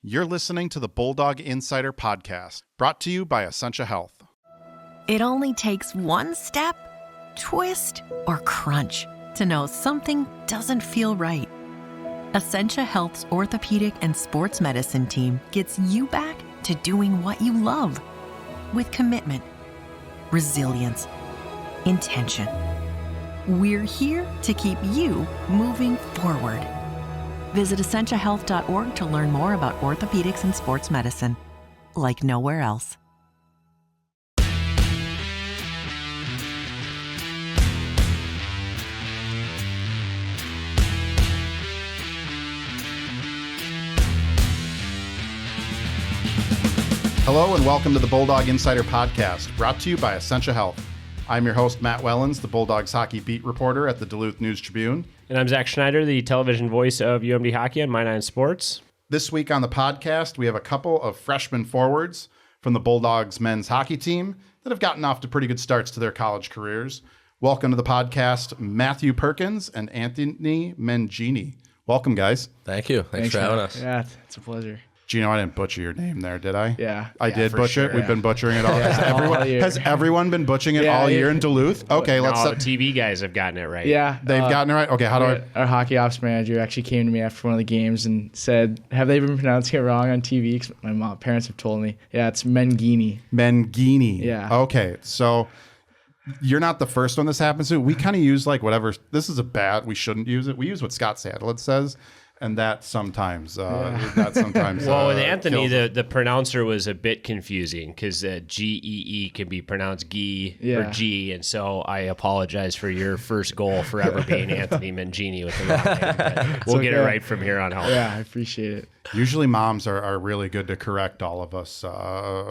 You're listening to the Bulldog Insider Podcast, brought to you by Essentia Health. It only takes one step, twist, or crunch to know something doesn't feel right. Essentia Health's orthopedic and sports medicine team gets you back to doing what you love with commitment, resilience, intention. We're here to keep you moving forward. Visit essentiahealth.org to learn more about orthopedics and sports medicine, like nowhere else. Hello and welcome to the Bulldog Insider Podcast, brought to you by Essentia Health. I'm your host, Matt Wellens, the Bulldogs hockey beat reporter at the Duluth News Tribune. And I'm Zach Schneider, the television voice of UMD Hockey on My 9 Sports. This week on the podcast, we have a couple of freshman forwards from the Bulldogs men's hockey team that have gotten off to pretty good starts to their college careers. Welcome to the podcast, Matthew Perkins and Anthony Menghini. Welcome, guys. Thank you. Thanks for having us. Yeah, it's a pleasure. Gino, I didn't butcher your name there, did I? Yeah. I did butcher it. We've been butchering it all. Yeah, Has everyone been butchering it all year in Duluth? Okay, let's... All the TV guys have gotten it right. Yeah. They've gotten it right? Okay, how do I... Our hockey ops manager actually came to me after one of the games and said, have they been pronouncing it wrong on TV? 'Cause my parents have told me. Yeah, it's Menghini. Menghini. Yeah. Okay, so you're not the first one this happens to. We kind of use like whatever... This is we shouldn't use it. We use what Scott Sadlett says. And that sometimes, well, with Anthony, the pronouncer was a bit confusing because G-E-E can be pronounced Gee or G, and so I apologize for your first goal forever being Anthony Menghini with the wrong name. We'll get it right from here on out. Yeah, I appreciate it. Usually moms are really good to correct all of us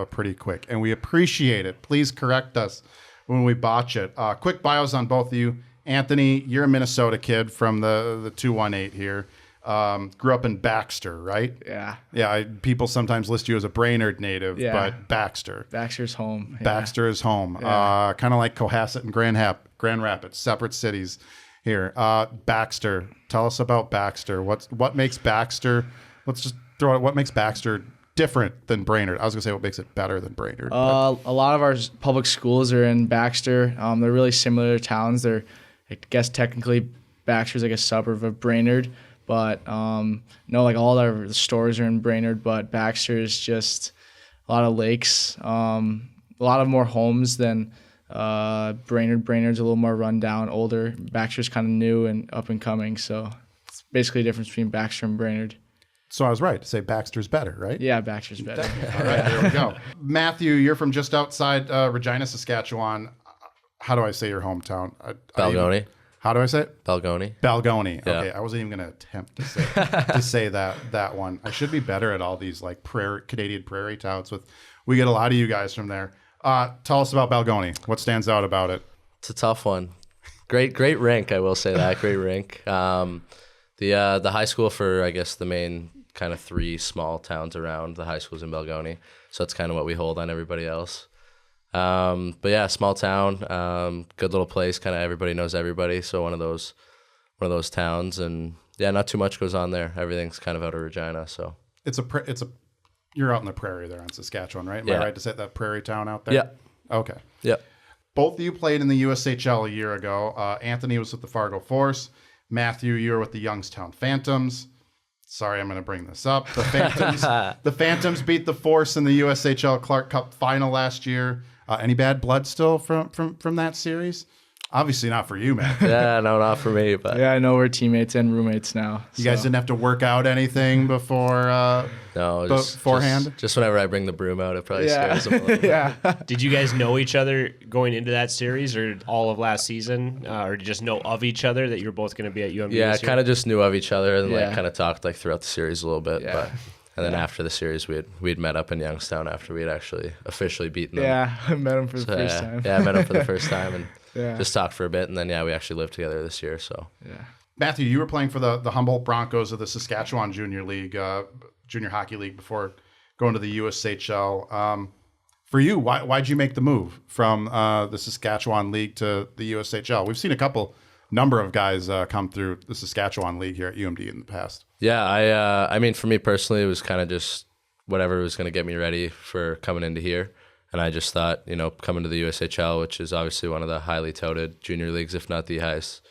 pretty quick, and we appreciate it. Please correct us when we botch it. Quick bios on both of you. Anthony, you're a Minnesota kid from the 218 here. Grew up in Baxter, right? Yeah. Yeah, people sometimes list you as a Brainerd native, but Baxter. Baxter's home. Yeah. Baxter is home. Yeah. Kind of like Cohasset and Grand Rapids, separate cities here. Baxter, tell us about Baxter. What makes Baxter, let's just throw it, what makes Baxter different than Brainerd? I was going to say what makes it better than Brainerd. A lot of our public schools are in Baxter. They're really similar towns. They're, I guess technically Baxter's like a suburb of Brainerd. But like all our stores are in Brainerd, but Baxter is just a lot of lakes, a lot of more homes than Brainerd. Brainerd's a little more rundown, older. Baxter's kind of new and up and coming, so it's basically a difference between Baxter and Brainerd. So I was right to say Baxter's better, right? Yeah, Baxter's better. All right, there we go. Matthew, you're from just outside Regina, Saskatchewan. How do I say your hometown? Balgonie. How do I say it? Balgonie. Balgonie. Yeah. Okay, I wasn't even going to attempt to say that one. I should be better at all these like Canadian prairie towns. We get a lot of you guys from there. Tell us about Balgonie. What stands out about it? It's a tough one. Great rink. I will say that. Great rink. The high school for I guess the main kind of three small towns around the high school's in Balgonie. So that's kind of what we hold on everybody else. But yeah, small town, good little place. Kind of everybody knows everybody. So one of those towns, and yeah, not too much goes on there. Everything's kind of out of Regina. So you're out in the prairie there on Saskatchewan, right? Am I right to say that prairie town out there? Yeah. Okay. Yeah. Both of you played in the USHL a year ago. Anthony was with the Fargo Force. Matthew, you were with the Youngstown Phantoms. Sorry, I'm going to bring this up. The Phantoms beat the Force in the USHL Clark Cup Final last year. Any bad blood still from that series? Obviously not for you, man. Yeah, no, not for me. But yeah, I know we're teammates and roommates now. You guys didn't have to work out anything beforehand? Just whenever I bring the broom out, it probably scares them a little. Yeah. Did you guys know each other going into that series or all of last season? Or did you just know of each other that you were both going to be at UMD? Yeah, kind of just knew of each other and like kind of talked like throughout the series a little bit. Yeah. And then after the series, we'd met up in Youngstown after we'd actually officially beaten them. Yeah, I met him for the first time. Yeah, I met him for the first time and just talked for a bit. And then, we actually lived together this year. So yeah. Matthew, you were playing for the Humboldt Broncos of the Saskatchewan Junior League, Junior Hockey League before going to the USHL. For you, why'd you make the move from the Saskatchewan League to the USHL? We've seen a couple number of guys come through the Saskathchewan League here at UMD in the past. Yeah, I mean, for me personally, it was kind of just whatever was going to get me ready for coming into here. And I just thought, coming to the USHL, which is obviously one of the highly touted junior leagues, if not the highest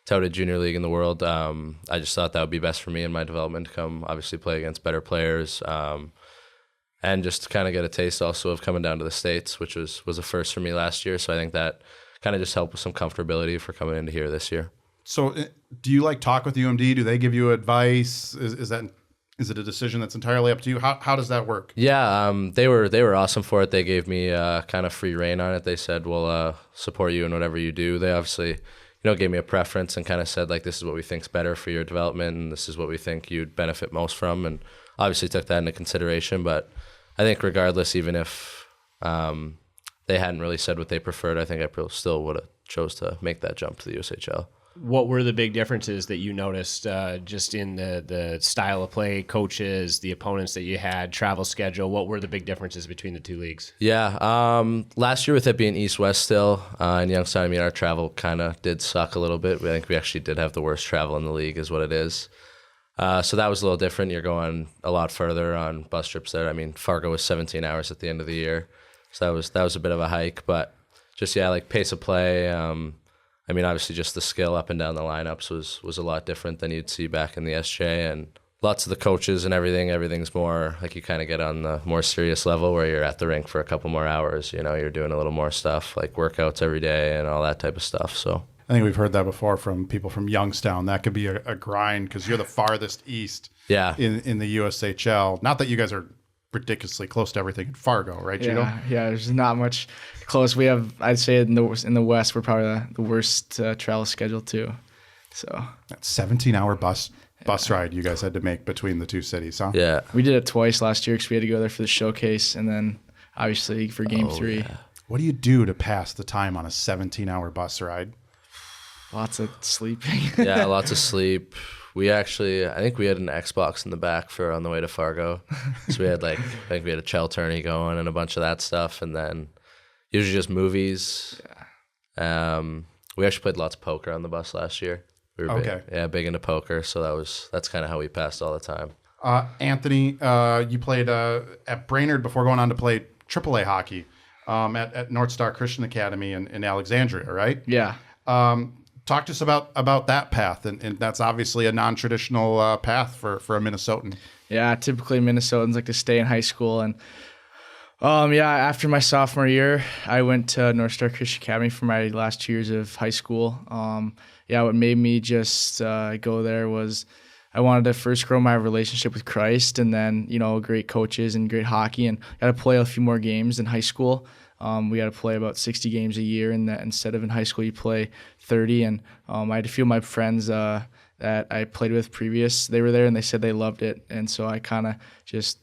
touted junior league in the world, I just thought that would be best for me in my development to come obviously play against better players, and just to kind of get a taste also of coming down to the States, which was a first for me last year. So I think that kind of just helped with some comfortability for coming into here this year. So do you talk with UMD? Do they give you advice? Is it a decision that's entirely up to you? How does that work? Yeah, they were awesome for it. They gave me kind of free reign on it. They said, we'll support you in whatever you do. They obviously, gave me a preference and kind of said, this is what we think's better for your development, and this is what we think you'd benefit most from. And obviously took that into consideration. But I think regardless, even if they hadn't really said what they preferred, I think I still would have chose to make that jump to the USHL. What were the big differences that you noticed just in the style of play, coaches, the opponents that you had, travel schedule? What were the big differences between the two leagues? Yeah, last year with it being East-West still in Youngstown, our travel kind of did suck a little bit. I think we actually did have the worst travel in the league is what it is. So that was a little different. You're going a lot further on bus trips there. Fargo was 17 hours at the end of the year. So that was a bit of a hike. But just, pace of play, obviously just the skill up and down the lineups was a lot different than you'd see back in the SJ, and lots of the coaches and everything's more you kind of get on the more serious level where you're at the rink for a couple more hours. You're doing a little more stuff like workouts every day and all that type of stuff. So I think we've heard that before from people from Youngstown. That could be a grind because you're the farthest east in the USHL. Not that you guys are ridiculously close to everything in Fargo, right, Gino? Yeah, there's not much close. We have, I'd say in the West, we're probably the worst travel schedule too. So that 17-hour bus ride you guys had to make between the two cities, huh? Yeah. We did it twice last year because we had to go there for the showcase and then obviously for game 3. Yeah. What do you do to pass the time on a 17-hour bus ride? Lots of sleeping. Yeah, lots of sleep. I think we had an Xbox in the back for on the way to Fargo. So we had I think we had a Chell tourney going and a bunch of that stuff. And then usually just movies. Yeah. We actually played lots of poker on the bus last year. We were big into poker. So that's kind of how we passed all the time. Anthony, you played at Brainerd before going on to play AAA hockey at North Star Christian Academy in Alexandria, right? Yeah. Talk to us about that path, and that's obviously a non-traditional path for a Minnesotan. Yeah, typically Minnesotans like to stay in high school, and after my sophomore year, I went to North Star Christian Academy for my last 2 years of high school. What made me just go there was I wanted to first grow my relationship with Christ, and then great coaches and great hockey, and got to play a few more games in high school. We got to play about 60 games a year, and that instead of in high school you play 30. And I had a few of my friends that I played with previous, they were there and they said they loved it. And so I kind of just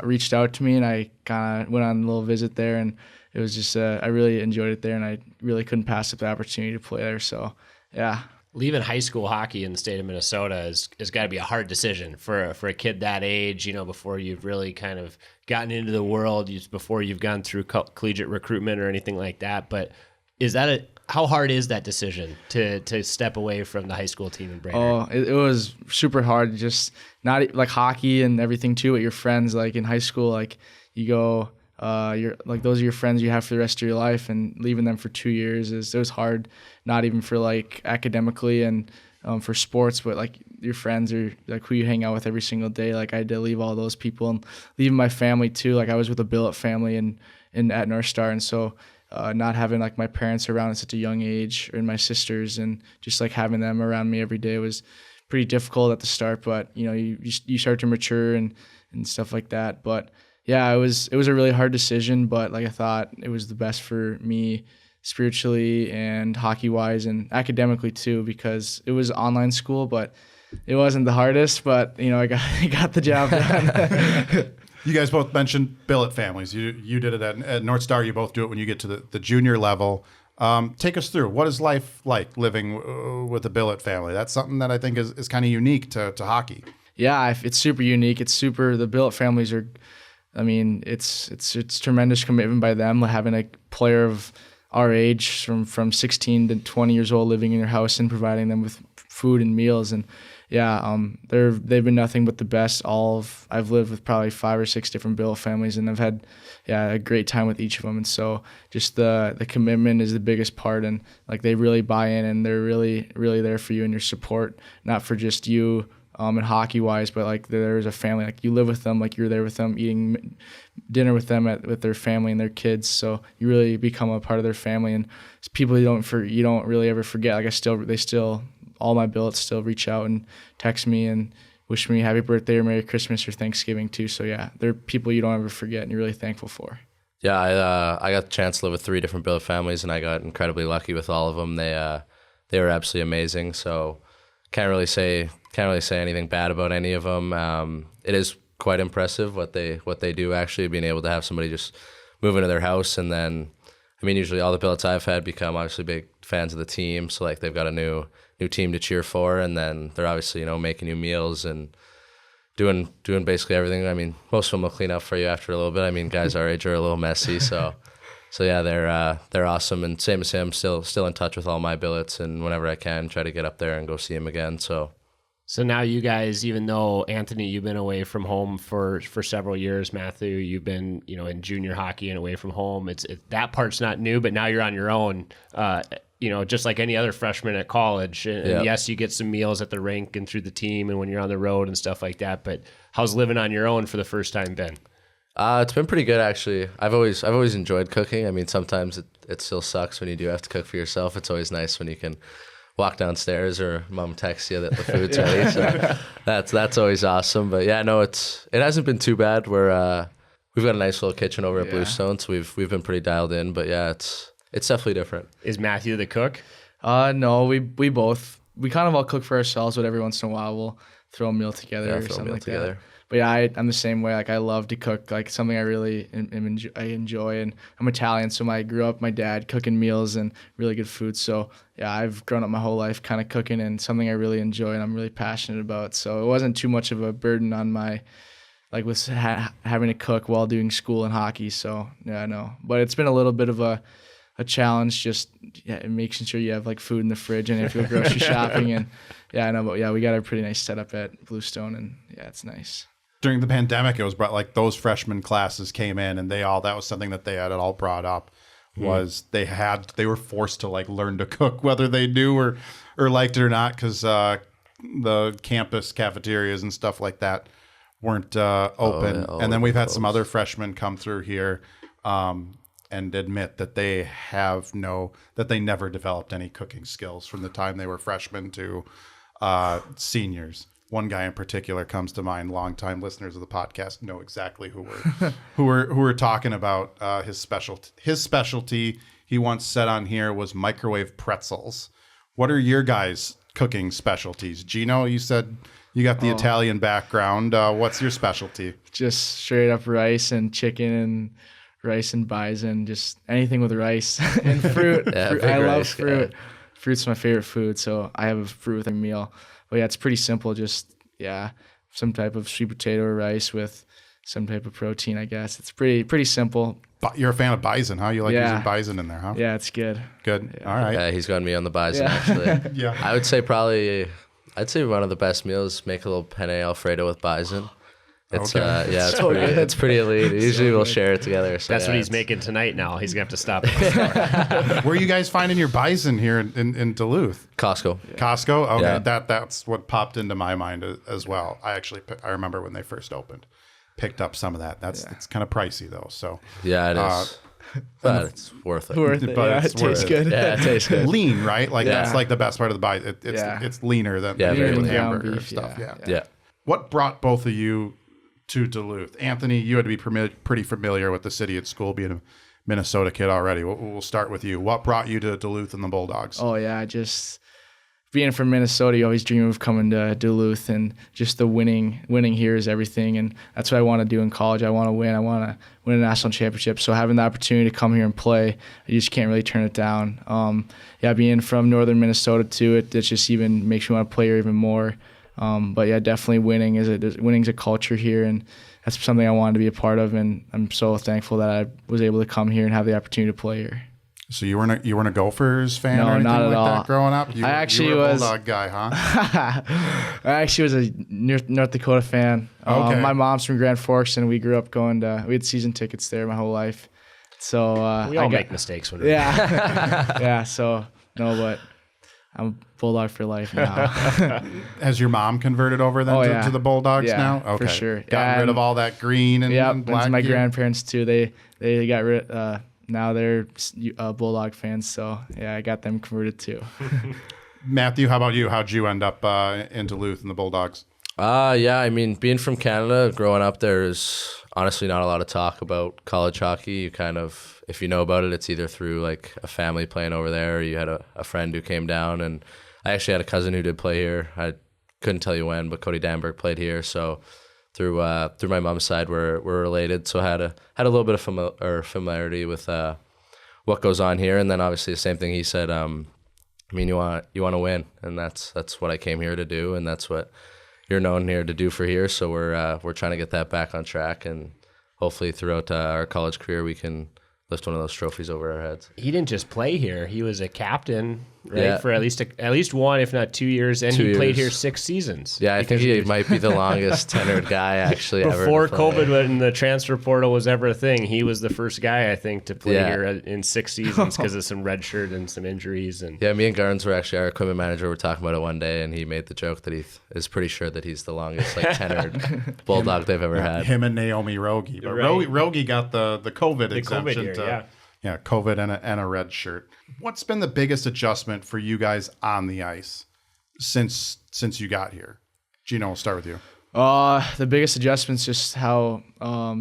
reached out to me, and I kind of went on a little visit there, and it was just I really enjoyed it there, and I really couldn't pass up the opportunity to play there. So yeah. Leaving high school hockey in the state of Minnesota has got to be a hard decision for a kid that age, before you've really kind of gotten into the world, before you've gone through collegiate recruitment or anything like that. But how hard is that decision to step away from the high school team in Brainerd? Oh, it was super hard. Just not like hockey and everything too, but your friends, in high school, you go, you're those are your friends you have for the rest of your life, and leaving them for 2 years it was hard, not even for academically and for sports, but your friends are who you hang out with every single day. I had to leave all those people and leaving my family too. I was with a billet family and at North Star, and so not having my parents around at such a young age, and my sisters, and just having them around me every day was pretty difficult at the start, but you start to mature and stuff like that. But yeah, it was a really hard decision, but I thought it was the best for me spiritually and hockey-wise and academically too, because it was online school, but it wasn't the hardest, but I got the job done. You guys both mentioned billet families. You did it at North Star. You both do it when you get to the junior level. Take us through, what is life like living with a billet family? That's something that I think is kind of unique to hockey. Yeah, it's super unique. The billet families are, it's tremendous commitment by them, having a player of our age, from 16 to 20 years old, living in your house and providing them with food and meals. And they've been nothing but the best. I've lived with probably 5 or 6 different billet families, and I've had a great time with each of them. And so just the commitment is the biggest part, and like they really buy in, and they're really really there for you and your support, not for just you and hockey wise, but like there's a family, like you live with them, like you're there with them, eating dinner with them with their family and their kids. So you really become a part of their family, and it's people you don't really ever forget. Like all my billets still reach out and text me and wish me happy birthday or Merry Christmas or Thanksgiving too. So yeah, they're people you don't ever forget and you're really thankful for. Yeah, I got the chance to live with 3 different billet families, and I got incredibly lucky with all of them. They were absolutely amazing. So can't really say anything bad about any of them. It is quite impressive what they do, actually, being able to have somebody just move into their house. And then, I mean, usually all the billets I've had become obviously big fans of the team. So like they've got a new team to cheer for, and then they're obviously, making you meals and doing basically everything. I mean, most of them will clean up for you after a little bit. I mean, guys our age are a little messy, so yeah, they're awesome. And same as him, still in touch with all my billets, and whenever I can, try to get up there and go see him again. So now you guys, even though Anthony, you've been away from home for several years, Matthew, you've been in junior hockey and away from home. It's that part's not new, but now you're on your own. Just like any other freshman at college. And yes, you get some meals at the rink and through the team and when you're on the road and stuff like that. But how's living on your own for the first time been? It's been pretty good, actually. I've always enjoyed cooking. I mean, sometimes it still sucks when you do have to cook for yourself. It's always nice when you can walk downstairs or mom texts you that the food's ready. So that's always awesome. But yeah, no, it hasn't been too bad. We've got a nice little kitchen over at Bluestone, so we've been pretty dialed in. But yeah, it's definitely different. Is Matthew the cook? No, we kind of all cook for ourselves, but every once in a while we'll throw a meal together or something like that. But yeah, I'm the same way. Like I love to cook, like something I really enjoy. And I'm Italian, so I grew up my dad cooking meals and really good food. So yeah, I've grown up my whole life kind of cooking, and something I really enjoy and I'm really passionate about. So it wasn't too much of a burden on my with having to cook while doing school and hockey. So yeah, no. But it's been a little bit of a challenge, just making sure you have like food in the fridge and if you go grocery shopping. And yeah, I know, but yeah, we got a pretty nice setup at Bluestone, and yeah, it's nice. During the pandemic, it was like those freshman classes came in, and that was something that they had all brought up was they were forced to like learn to cook, whether they knew or liked it or not, because the campus cafeterias and stuff like that weren't open. And then we've had some other freshmen come through here and admit that they never developed any cooking skills from the time they were freshmen to seniors. One guy in particular comes to mind. Longtime listeners of the podcast know exactly who we're talking about. His specialty, he once said on here, was microwave pretzels. What are your guys' cooking specialties? Gino, you said you got the Italian background. What's your specialty? Just straight up rice and chicken and rice and bison, just anything with rice and fruit. I love fruit. Guy. Fruit's my favorite food, so I have a fruit with a meal. But yeah, it's pretty simple. Just some type of sweet potato or rice with some type of protein, I guess. It's pretty simple. But you're a fan of bison, huh? You like using bison in there, huh? Yeah, it's good. Good. Yeah. All right. Yeah, he's got me on the bison actually. Yeah. I would say one of the best meals, make a little penne Alfredo with bison. It's it's pretty elite. Usually we'll share it together. So that's what he's making tonight now. He's going to have to stop at the store. Where are you guys finding your bison here in Duluth? Costco. Yeah. Costco? Okay, yeah. That's what popped into my mind as well. I remember when they first opened. Picked up some of that. It's kind of pricey though. So yeah, it is. But it's worth it. It tastes good. Yeah, it tastes good. Lean, right? Like that's like the best part of the bison. It's leaner than hamburger stuff. Yeah. What brought both of you to Duluth? Anthony, you had to be pretty familiar with the city at school, being a Minnesota kid already. We'll start with you. What brought you to Duluth and the Bulldogs? Oh yeah, just being from Minnesota, you always dream of coming to Duluth, and just the winning here is everything, and that's what I want to do in college. I want to win. I want to win a national championship. So having the opportunity to come here and play, you just can't really turn it down. Being from northern Minnesota too, it just even makes me want to play here even more. But yeah, definitely winning's a culture here, and that's something I wanted to be a part of, and I'm so thankful that I was able to come here and have the opportunity to play here. So you weren't a Gophers fan No, or anything not at like all. that growing up? I actually you were a was Bulldog guy, huh? I actually was a North Dakota fan. Okay. My mom's from Grand Forks, and we grew up we had season tickets there my whole life. So we all make mistakes when we're yeah. So no, but I'm Bulldog for life now. Has your mom converted over then to the Bulldogs now? Okay. For sure. Got rid of all that green and black. And my gear? grandparents too. They got rid. Now they're Bulldog fans. So yeah, I got them converted too. Matthew, how about you? How'd you end up in Duluth and the Bulldogs? Yeah, I mean, being from Canada, growing up there is honestly not a lot of talk about college hockey. You kind of, if you know about it, it's either through like a family playing over there, or you had a friend who came down, and I actually had a cousin who did play here. I couldn't tell you when, but Cody Danberg played here, so through my mom's side, we're related. So I had a little bit of familiarity with what goes on here, and then obviously the same thing he said. I mean, you want to win, and that's what I came here to do, and that's what you're known here to do for here. So we're trying to get that back on track, and hopefully throughout our college career we can lift one of those trophies over our heads. He didn't just play here; he was a captain, right, for at least one, if not 2 years, and he played here 6 seasons. Yeah, I think he might be the longest tenured guy actually ever. Before COVID, when the transfer portal was ever a thing, he was the first guy I think to play here in 6 seasons because of some red shirt and some injuries. And yeah, me and Garns were actually, our equipment manager, were talking about it one day, and he made the joke that he is pretty sure that he's the longest tenured Bulldog they've ever had. Him and Naomi Rogie, but Right. Rogie got the COVID exemption. COVID year, Yeah, COVID and a red shirt. What's been the biggest adjustment for you guys on the ice since you got here? Gino, we'll start with you. The biggest adjustment's just how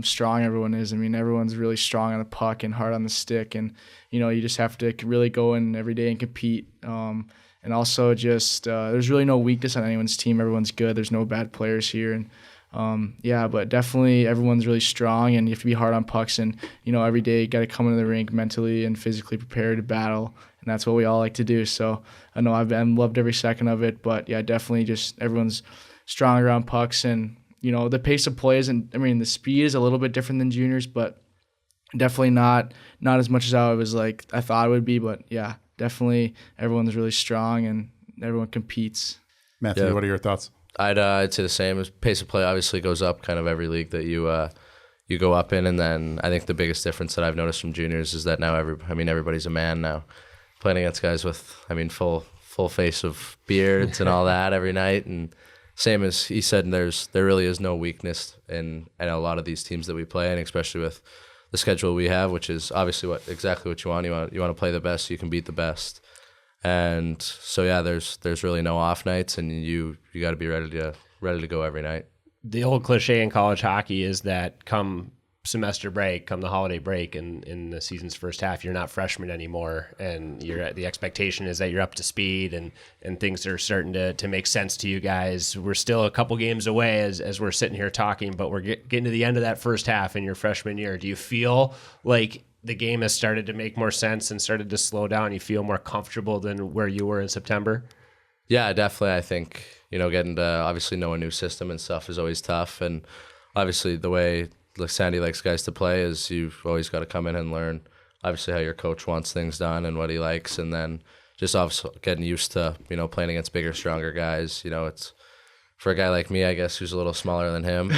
strong everyone is. I mean, everyone's really strong on the puck and hard on the stick, and you just have to really go in every day and compete. And also just there's really no weakness on anyone's team. Everyone's good. There's no bad players here, and but definitely everyone's really strong, and you have to be hard on pucks, and every day you got to come into the rink mentally and physically prepared to battle, and that's what we all like to do. So I know I've loved every second of it, but yeah, definitely just everyone's strong around pucks, and the pace of play isn't. I mean, the speed is a little bit different than juniors, but definitely not as much as I was I thought it would be. But yeah, definitely everyone's really strong and everyone competes. Matthew, what are your thoughts? I'd say the same. Pace of play obviously goes up kind of every league that you go up in, and then I think the biggest difference that I've noticed from juniors is that now everybody's a man now, playing against guys with full face of beards and all that every night, and same as he said, there really is no weakness in a lot of these teams that we play, and especially with the schedule we have, which is obviously exactly what you want. You want to play the best so you can beat the best. And so yeah, there's really no off nights, and you got to be ready to go every night. The old cliche in college hockey is that come semester break, come the holiday break, in the season's first half, you're not freshmen anymore, and the expectation is that you're up to speed, and things are starting to make sense to you guys. We're still a couple games away as we're sitting here talking, but we're getting to the end of that first half in your freshman year. Do you feel like the game has started to make more sense and started to slow down? You feel more comfortable than where you were in September? Yeah, definitely. I think, getting to obviously know a new system and stuff is always tough. And obviously the way Sandy likes guys to play is you've always got to come in and learn, obviously, how your coach wants things done and what he likes. And then just obviously getting used to, playing against bigger, stronger guys. It's for a guy like me, I guess, who's a little smaller than him.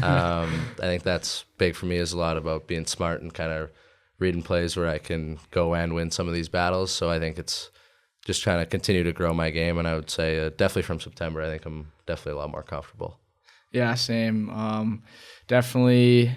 I think that's big for me, is a lot about being smart and kind of reading plays where I can go and win some of these battles. So I think it's just trying to continue to grow my game. And I would say definitely from September, I think I'm definitely a lot more comfortable. Yeah, same. Definitely,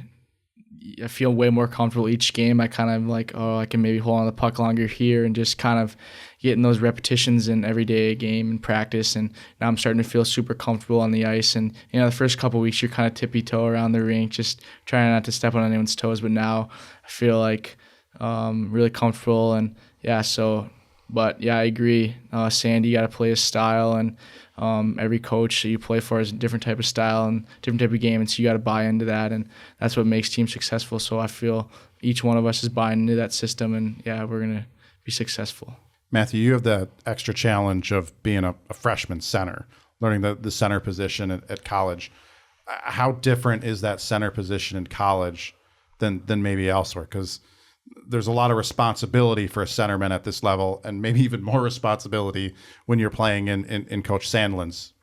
I feel way more comfortable each game. I kind of I can maybe hold on the puck longer here, and just kind of getting those repetitions in everyday game and practice. And now I'm starting to feel super comfortable on the ice. And, the first couple of weeks you're kind of tippy-toe around the rink, just trying not to step on anyone's toes. But now I feel really comfortable. And yeah, but yeah, I agree. Sandy, you got to play his style, and every coach that you play for is a different type of style and different type of game, and so you got to buy into that, and that's what makes teams successful. So I feel each one of us is buying into that system, and yeah, we're going to be successful. Matthew, you have the extra challenge of being a freshman center, learning the center position at college. How different is that center position in college than maybe elsewhere? Because there's a lot of responsibility for a centerman at this level, and maybe even more responsibility when you're playing in Coach Sandlin's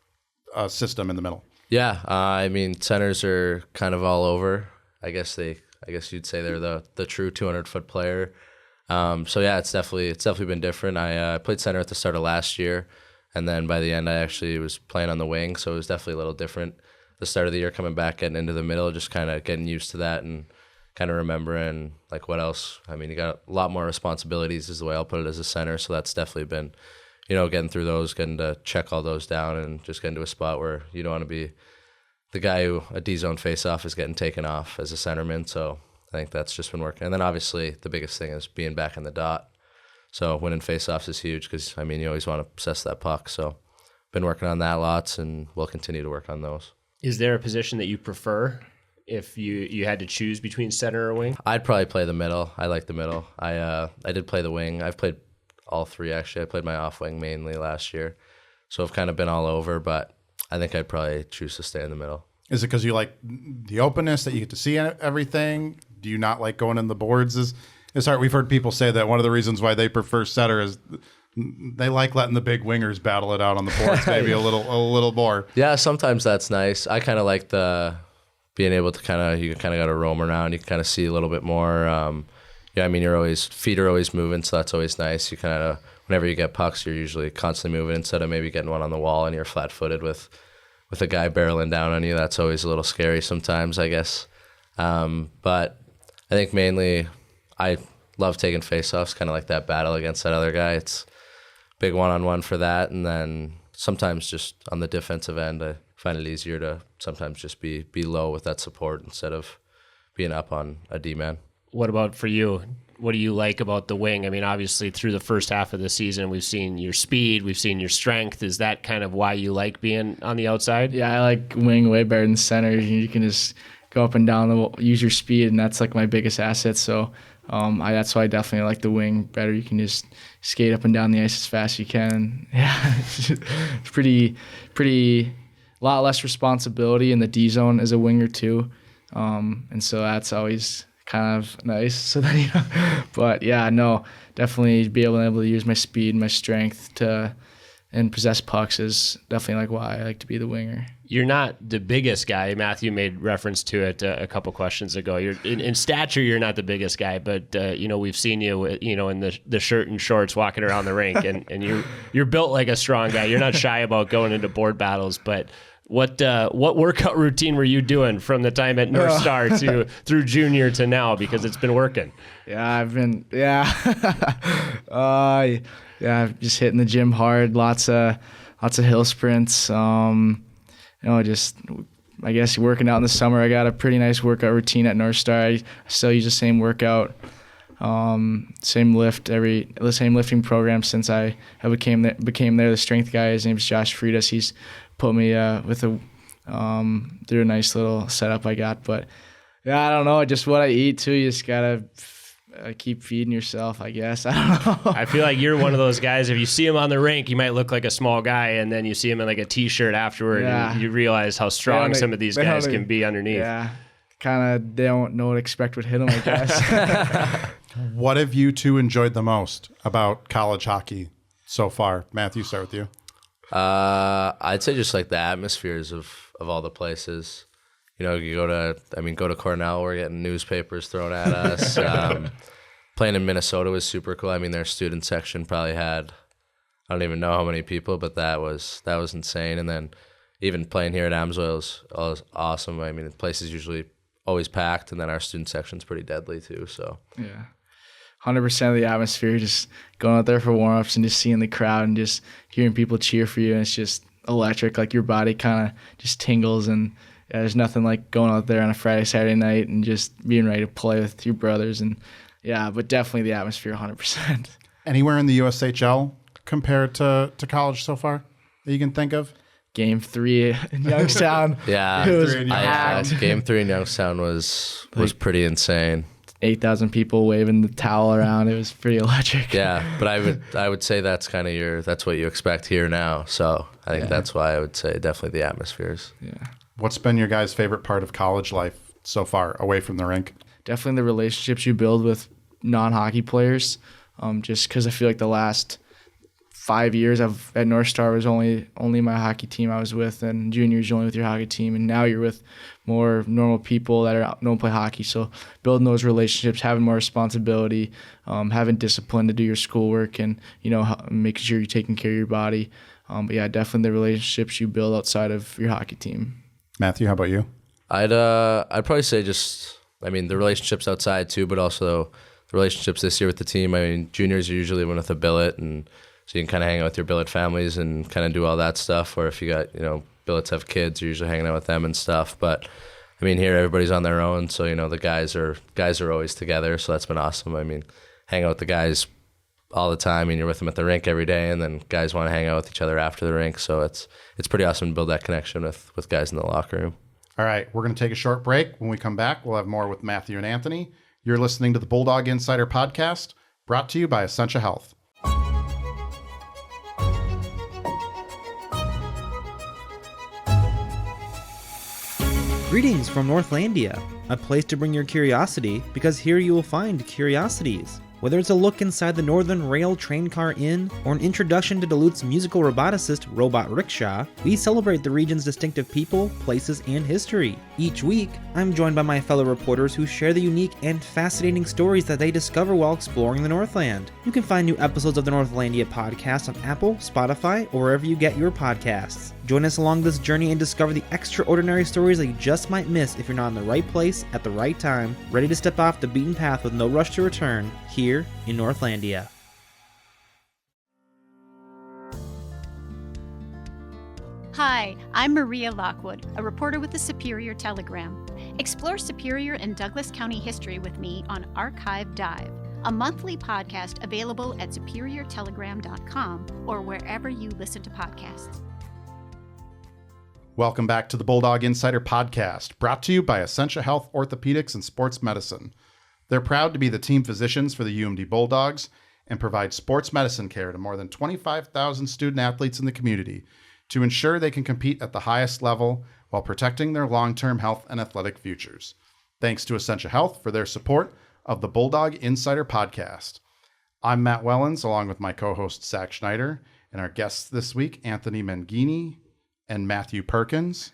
system in the middle. Yeah, I mean, centers are kind of all over. I guess you'd say they're the true 200-foot player. So yeah, it's definitely been different. I played center at the start of last year, and then by the end, I actually was playing on the wing, so it was definitely a little different. The start of the year, coming back, getting into the middle, just kind of getting used to that and kind of remembering like what else. I mean, you got a lot more responsibilities, is the way I'll put it, as a center. So that's definitely been, getting through those, getting to check all those down, and just getting to a spot where you don't want to be the guy who a D-zone face-off is getting taken off as a centerman. So I think that's just been working. And then obviously the biggest thing is being back in the dot. So winning face-offs is huge because, I mean, you always want to possess that puck. So been working on that lots, and we'll continue to work on those. Is there a position that you prefer if you had to choose between center or wing? I'd probably play the middle. I like the middle. I did play the wing. I've played all three, actually. I played my off wing mainly last year. So I've kind of been all over, but I think I'd probably choose to stay in the middle. Is it because you like the openness that you get to see everything? Do you not like going in the boards? It's hard. We've heard people say that one of the reasons why they prefer center is they like letting the big wingers battle it out on the boards, maybe a little more. Yeah, sometimes that's nice. I kind of like the being able to you kind of got to roam around. You can kind of see a little bit more. I mean, feet are always moving, so that's always nice. You kind of, whenever you get pucks, you're usually constantly moving instead of maybe getting one on the wall and you're flat-footed with a guy barreling down on you. That's always a little scary sometimes, I guess. But I think mainly I love taking face-offs, kind of like that battle against that other guy. It's big one-on-one for that. And then sometimes just on the defensive end, I find it easier to sometimes just be low with that support instead of being up on a D-man. What about for you? What do you like about the wing? I mean, obviously through the first half of the season, we've seen your speed, we've seen your strength. Is that kind of why you like being on the outside? Yeah, I like wing way better than center. You can just go up and down, use your speed, and that's like my biggest asset. So that's why I definitely like the wing better. You can just skate up and down the ice as fast as you can. Yeah, it's pretty a lot less responsibility in the D zone as a winger too, and so that's always kind of nice. So then, but yeah, no, definitely be able to use my speed, my strength and possess pucks is definitely like why I like to be the winger. You're not the biggest guy. Matthew made reference to it a couple questions ago. You're in stature, you're not the biggest guy, but we've seen you, in the shirt and shorts walking around the rink, and you're built like a strong guy. You're not shy about going into board battles, but what workout routine were you doing from the time at North Star through junior to now? Because it's been working. Yeah, just hitting the gym hard, lots of hill sprints. Just I guess working out in the summer. I got a pretty nice workout routine at North Star. I still use the same workout, same lifting program since I became there. The strength guy, his name's Josh Freitas. He's put me through a nice little setup I got. But yeah, I don't know, just what I eat too. You just gotta keep feeding yourself, I guess. I don't know. I feel like you're one of those guys, if you see him on the rink, you might look like a small guy, and then you see him in like a t-shirt afterward, and you realize how strong some of these guys can be underneath. Yeah, kind of they don't know what to expect with him, I guess. What have you two enjoyed the most about college hockey so far? Matthew, start with you. I'd say just like the atmospheres of all the places. You go to Cornell, we're getting newspapers thrown at us. Playing in Minnesota was super cool. I mean, their student section probably had, I don't even know how many people, but that was insane. And then even playing here at Amsoil was awesome. I mean, the place is usually always packed, and then our student section's pretty deadly too. So yeah, 100% of the atmosphere, just going out there for warm-ups and just seeing the crowd and just hearing people cheer for you, and it's just electric. Like your body kind of just tingles, and yeah, there's nothing like going out there on a Friday, Saturday night and just being ready to play with your brothers. And yeah, but definitely the atmosphere, 100%. Anywhere in the USHL compared to college so far that you can think of? Game 3 in Youngstown. Yeah, it was Game 3 in Youngstown was pretty insane. 8,000 people waving the towel around. It was pretty electric. Yeah, but I would say that's kind of that's what you expect here now. So I think that's why I would say definitely the atmospheres. Yeah. What's been your guys' favorite part of college life so far, away from the rink? Definitely the relationships you build with non-hockey players, just because I feel like the last 5 years at North Star was only my hockey team I was with, and juniors you're only with your hockey team, and now you're with more normal people that don't play hockey. So building those relationships, having more responsibility, having discipline to do your schoolwork, and making sure you're taking care of your body. But yeah, definitely the relationships you build outside of your hockey team. Matthew, how about you? I'd probably say the relationships outside too, but also the relationships this year with the team. I mean, juniors are usually living with a billet, and so you can kind of hang out with your billet families and kind of do all that stuff. Or if you got, billets have kids, you're usually hanging out with them and stuff. But I mean, here everybody's on their own, so the guys are always together. So that's been awesome. I mean, hang out with the guys all the time, and you're with them at the rink every day, and then guys want to hang out with each other after the rink. So it's pretty awesome to build that connection with guys in the locker room. All right, we're going to take a short break. When we come back, we'll have more with Matthew and Anthony. You're listening to the Bulldog Insider Podcast, brought to you by Essentia Health. Greetings from Northlandia, a place to bring your curiosity, because here you will find curiosities. Whether it's a look inside the Northern Rail Train Car Inn or an introduction to Duluth's musical roboticist, Robot Rickshaw, we celebrate the region's distinctive people, places, and history. Each week, I'm joined by my fellow reporters who share the unique and fascinating stories that they discover while exploring the Northland. You can find new episodes of the Northlandia podcast on Apple, Spotify, or wherever you get your podcasts. Join us along this journey and discover the extraordinary stories that you just might miss if you're not in the right place at the right time, ready to step off the beaten path with no rush to return, here in Northlandia. Hi, I'm Maria Lockwood, a reporter with the Superior Telegram. Explore Superior and Douglas County history with me on Archive Dive, a monthly podcast available at superiortelegram.com or wherever you listen to podcasts. Welcome back to the Bulldog Insider Podcast, brought to you by Essentia Health Orthopedics and Sports Medicine. They're proud to be the team physicians for the UMD Bulldogs and provide sports medicine care to more than 25,000 student athletes in the community to ensure they can compete at the highest level while protecting their long-term health and athletic futures. Thanks to Essentia Health for their support of the Bulldog Insider Podcast. I'm Matt Wellens, along with my co-host Zach Schneider, and our guests this week, Anthony Menghini and Matthew Perkins.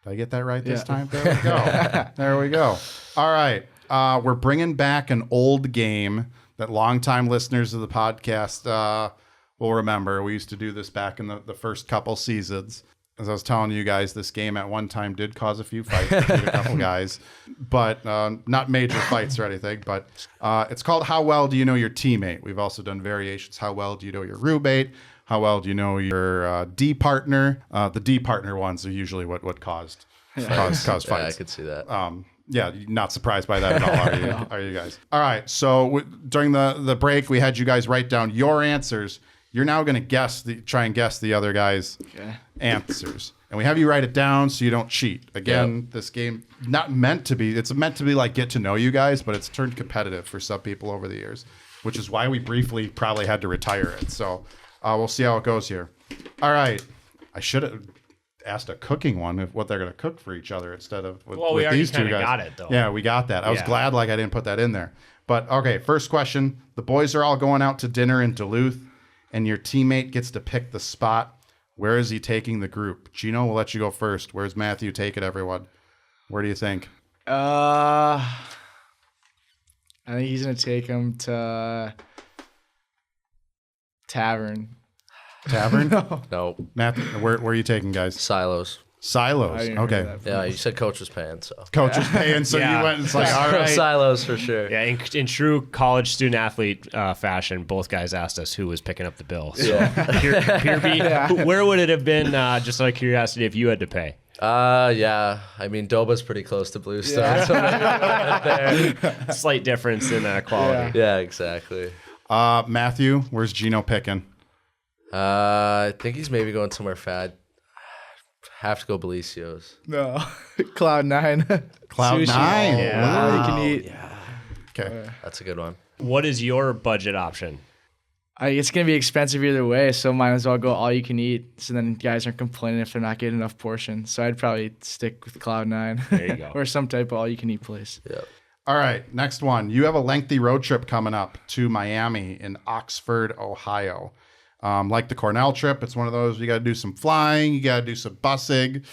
Did I get that right this time? There we go. There we go. All right. We're bringing back an old game that longtime listeners of the podcast will remember. We used to do this back in the first couple seasons. As I was telling you guys, this game at one time did cause a few fights between a couple guys, but not major fights or anything. But it's called How Well Do You Know Your Teammate? We've also done variations. How well do you know your roommate? How well do you know your D partner? The D partner ones are usually what caused fights. Yeah, I could see that. Yeah, not surprised by that at all, are you? Are you guys? All right. So during the break, we had you guys write down your answers. You're now going to try and guess the other guy's answers, and we have you write it down so you don't cheat. Again, This game it's meant to be like get to know you guys, but it's turned competitive for some people over the years, which is why we briefly probably had to retire it. So. We'll see how it goes here. All right. I should have asked a cooking one of what they're going to cook for each other instead of with these two guys. Got it, though. Yeah, we got that. I was glad I didn't put that in there. But, okay, first question. The boys are all going out to dinner in Duluth, and your teammate gets to pick the spot. Where is he taking the group? Gino, we'll let you go first. Where's Matthew taking everyone? Where do you think? I think he's going to take them to... Tavern? No. Matthew, where are you taking, guys? Silos. Okay. Yeah, you said coach was paying, so. Coach was paying, so you went, it's like, all right. Silos for sure. Yeah, in true college student athlete fashion, both guys asked us who was picking up the bill. So where would it have been, just out of curiosity, if you had to pay? Yeah. I mean, Doba's pretty close to Bluestone. So Slight difference in quality. Yeah, exactly. Matthew, where's Gino picking? I think he's maybe going somewhere fat. Have to go Bellicio's. No. Cloud9. Cloud9. Yeah. Wow. You can eat. Yeah. Okay. That's a good one. What is your budget option? It's going to be expensive either way, so might as well go all you can eat, so then guys aren't complaining if they're not getting enough portions. So I'd probably stick with Cloud9. There you go. Or some type of all you can eat place. Yep. All right, next one. You have a lengthy road trip coming up to Miami in Oxford, Ohio. Like the Cornell trip, it's one of those you got to do some flying, you got to do some busing.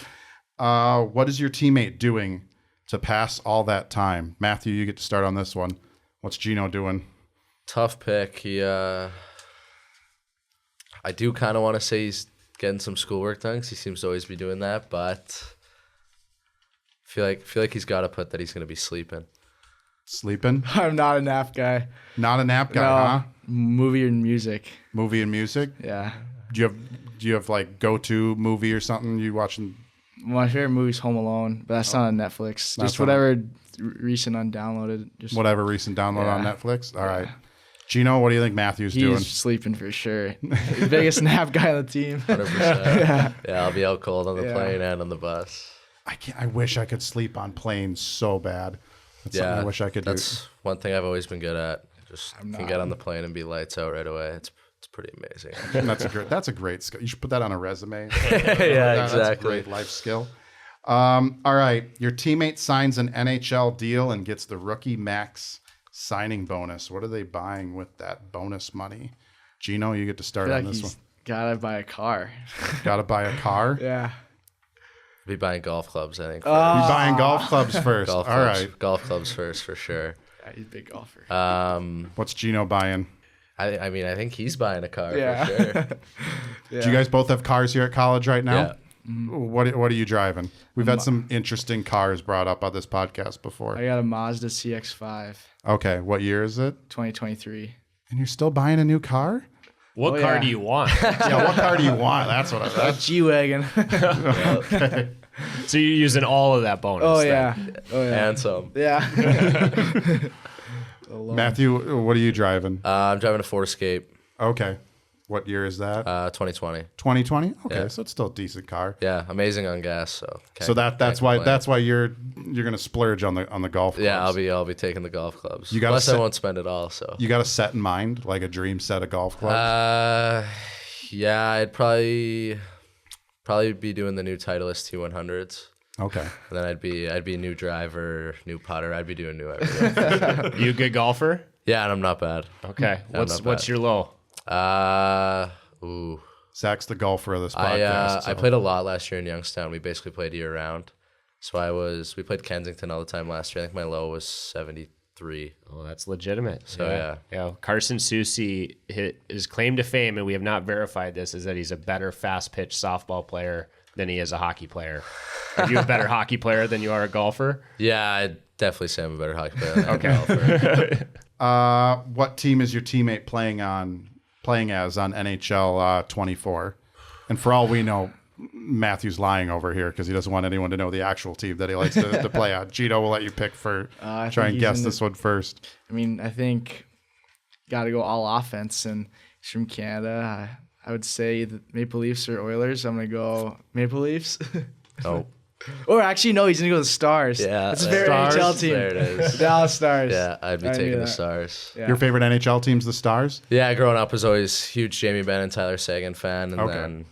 What is your teammate doing to pass all that time? Matthew, you get to start on this one. What's Gino doing? Tough pick. I do kind of want to say he's getting some schoolwork done because he seems to always be doing that, but feel like he's got to put that he's going to be sleeping. Sleeping? I'm not a nap guy. Not a nap guy, huh? Movie and music. Movie and music? Yeah. Do you have like go-to movie or something you watching? My favorite movie's Home Alone, but that's not on Netflix. Just whatever recent undownloaded. Just whatever recent download on Netflix? All right. Gino, what do you think Matthew's doing? He's sleeping for sure. Biggest nap guy on the team. 100%. Yeah, I'll be out cold on the plane and on the bus. I wish I could sleep on planes so bad. That's something I wish I could do. That's one thing I've always been good at. Just can get on the plane and be lights out right away. It's pretty amazing. That's a great skill. You should put that on a resume. Yeah, exactly. That's a great life skill. All right. Your teammate signs an NHL deal and gets the rookie max signing bonus. What are they buying with that bonus money? Gino, you get to start on this one. Gotta buy a car. Gotta buy a car? Yeah. Be buying golf clubs, I think. Be buying golf clubs first. All right. Golf clubs first for sure. Yeah, he's a big golfer. What's Gino buying? I mean, I think he's buying a car for sure. Do you guys both have cars here at college right now? Yeah. What are you driving? We've had some interesting cars brought up on this podcast before. I got a Mazda CX-5. Okay, what year is it? 2023. And you're still buying a new car? What car do you want? Yeah, what car do you want? That's what I A G-Wagon. Okay. So you're using all of that bonus. Oh, then. yeah. Oh, yeah. And some. Yeah. Matthew, what are you driving? I'm driving a Ford Escape. Okay. What year is that? 2020. 2020? Okay, Yeah. so it's still a decent car. Yeah, amazing on gas. So That's why you're gonna splurge on the golf clubs. Yeah, I'll be taking the golf clubs. You gotta Unless I won't spend it all. So you got a set in mind, like a dream set of golf clubs. Yeah, I'd probably be doing the new Titleist T100s. Okay. And then I'd be new driver, new putter. I'd be doing new everything. You a good golfer? Yeah, and I'm not bad. Okay. Yeah, What's your low? Zach's the golfer of this podcast. I played a lot last year in Youngstown. We basically played year round. So we played Kensington all the time last year. I think my low was 73. Oh, that's legitimate. So yeah. Carson Soucy, his claim to fame, and we have not verified this, is that he's a better fast pitch softball player than he is a hockey player. Are you a better hockey player than you are a golfer? Yeah, I'd definitely say I'm a better hockey player than I'm a golfer. What team is your teammate playing as on NHL 24? And for all we know, Matthew's lying over here because he doesn't want anyone to know the actual team that he likes to play on. Gino, we'll let you pick try and guess this one first. I mean, I think got to go all offense, and he's from Canada. I would say the Maple Leafs or Oilers. I'm going to go Maple Leafs. Oh. Or actually, no, he's going to go the Stars. Yeah. That's a very NHL team. There it is. The Dallas Stars. Yeah, I'd be taking the Stars. Yeah. Your favorite NHL team's the Stars? Yeah, growing up was always huge Jamie Benn and Tyler Seguin fan. And then...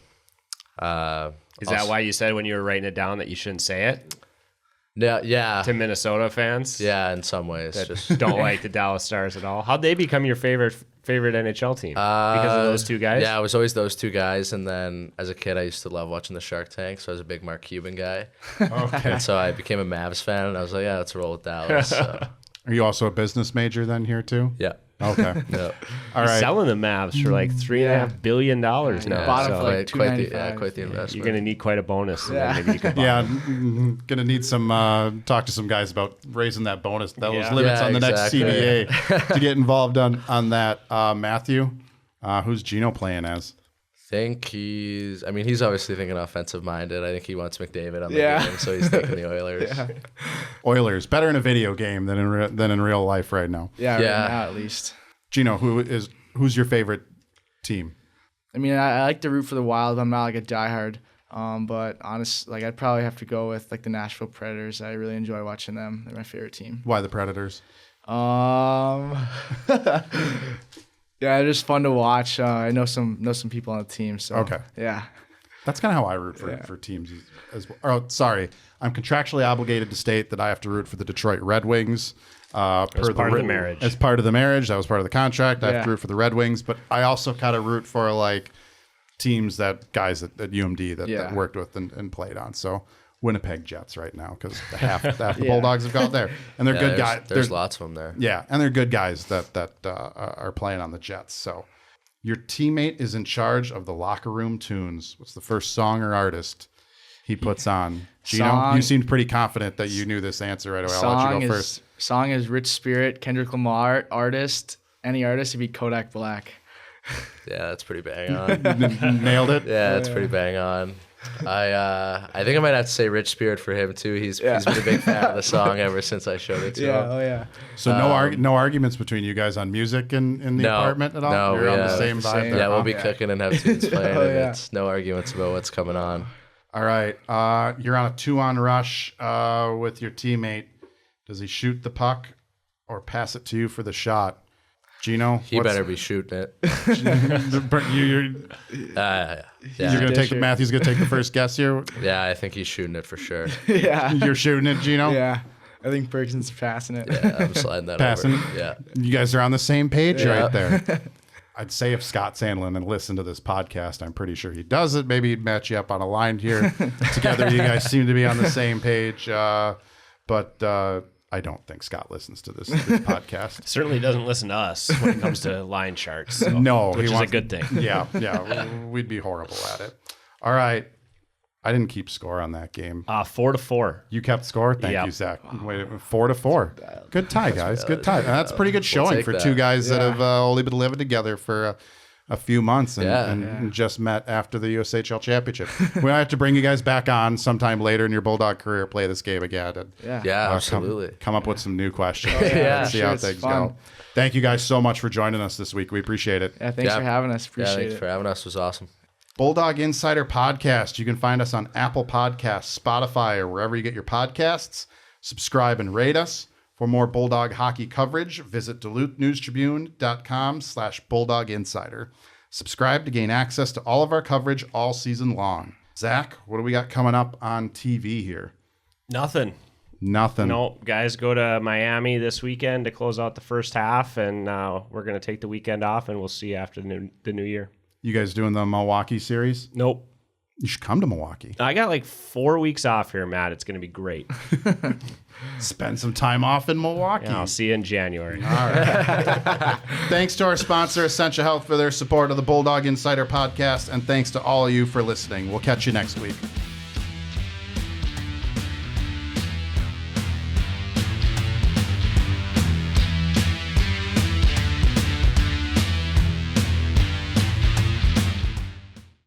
Is that why you said when you were writing it down that you shouldn't say it? Yeah. To Minnesota fans? Yeah, in some ways. That Just don't like the Dallas Stars at all. How'd they become your favorite NHL team? Because of those two guys? Yeah, it was always those two guys. And then as a kid, I used to love watching the Shark Tank. So I was a big Mark Cuban guy. Okay. And so I became a Mavs fan. And I was like, yeah, let's roll with Dallas. So. Are you also a business major then here too? Yeah. Okay. Yeah. All right. Selling the Mavs for like $3.5 billion now. Bought So them for like quite the investment. you're going to need quite a bonus. And then maybe you can buy Yeah, them. gonna need some talk to some guys about raising that bonus, those Yeah. limits Yeah, on the exactly. next CBA to get involved on that. Matthew, who's Gino playing as? think he's obviously thinking offensive minded. I think he wants McDavid on the game, so he's taking the Oilers. Yeah. Oilers, better in a video game than in real life right now. Yeah, right now at least. Gino, who's your favorite team? I mean, I like to root for the Wild. I'm not like a diehard, but honestly, I'd probably have to go with like the Nashville Predators. I really enjoy watching them. They're my favorite team. Why the Predators? Yeah, they're just fun to watch. I know some people on the team. So Okay. Yeah. That's kind of how I root for teams as well. Oh, sorry. I'm contractually obligated to state that I have to root for the Detroit Red Wings. As part of the marriage. As part of the marriage. That was part of the contract. I have to root for the Red Wings. But I also kind of root for like teams guys at UMD that worked with and played on. So Winnipeg Jets right now because half the Bulldogs have got there. And they're good guys. There's lots of them there. Yeah, and they're good guys that are playing on the Jets. So your teammate is in charge of the locker room tunes. What's the first song or artist he puts on? Gino, you seemed pretty confident that you knew this answer right away. I'll let you go first. Song is Rich Spirit, Kendrick Lamar. Artist, any artist, it'd be Kodak Black. Yeah, that's pretty bang on. Nailed it. Yeah, it's pretty bang on. I think I might have to say Rich Spirit for him too. He's been a big fan of the song ever since I showed it to him. Oh yeah. So no arguments between you guys on music in the apartment at all? No, you're on the same vibe. Yeah, we'll be cooking and have tunes playing, and it's no arguments about what's coming on. All right, you're on a 2-on rush with your teammate. Does he shoot the puck or pass it to you for the shot? Gino, he better be shooting it. You're gonna take Matthew's gonna take the first guess here. Yeah, I think he's shooting it for sure. Yeah, you're shooting it, Gino. Yeah, I think Perkins is passing it. Yeah, I'm sliding that passing. Over. Yeah, you guys are on the same page right there. I'd say if Scott Sandlin and listen to this podcast, I'm pretty sure he does it. Maybe he'd match you up on a line here. Together, you guys seem to be on the same page. But I don't think Scott listens to this podcast. Certainly doesn't listen to us when it comes to line charts. So, no, which is a good thing. Yeah, we'd be horrible at it. All right, I didn't keep score on that game. 4-4. You kept score. Thank you, Zach. Wait, 4-4. Good tie, guys. Good tie. And that's a pretty good showing for two guys that have only been living together for a few months and just met after the USHL championship. We might have to bring you guys back on sometime later in your Bulldog career, play this game again. And, absolutely. Come up with some new questions. And see how things go. Thank you guys so much for joining us this week. We appreciate it. Yeah, thanks for having us. Appreciate it. Thanks for having us. It was awesome. Bulldog Insider Podcast. You can find us on Apple Podcasts, Spotify, or wherever you get your podcasts. Subscribe and rate us. For more Bulldog hockey coverage, visit DuluthNewsTribune.com/Bulldog Insider. Subscribe to gain access to all of our coverage all season long. Zach, what do we got coming up on TV here? Nothing. No, guys go to Miami this weekend to close out the first half, and we're going to take the weekend off, and we'll see you after the new year. You guys doing the Milwaukee series? Nope. You should come to Milwaukee. I got like 4 weeks off here, Matt. It's going to be great. Spend some time off in Milwaukee. Yeah, I'll see you in January. All right. Thanks to our sponsor, Essentia Health, for their support of the Bulldog Insider Podcast, and thanks to all of you for listening. We'll catch you next week.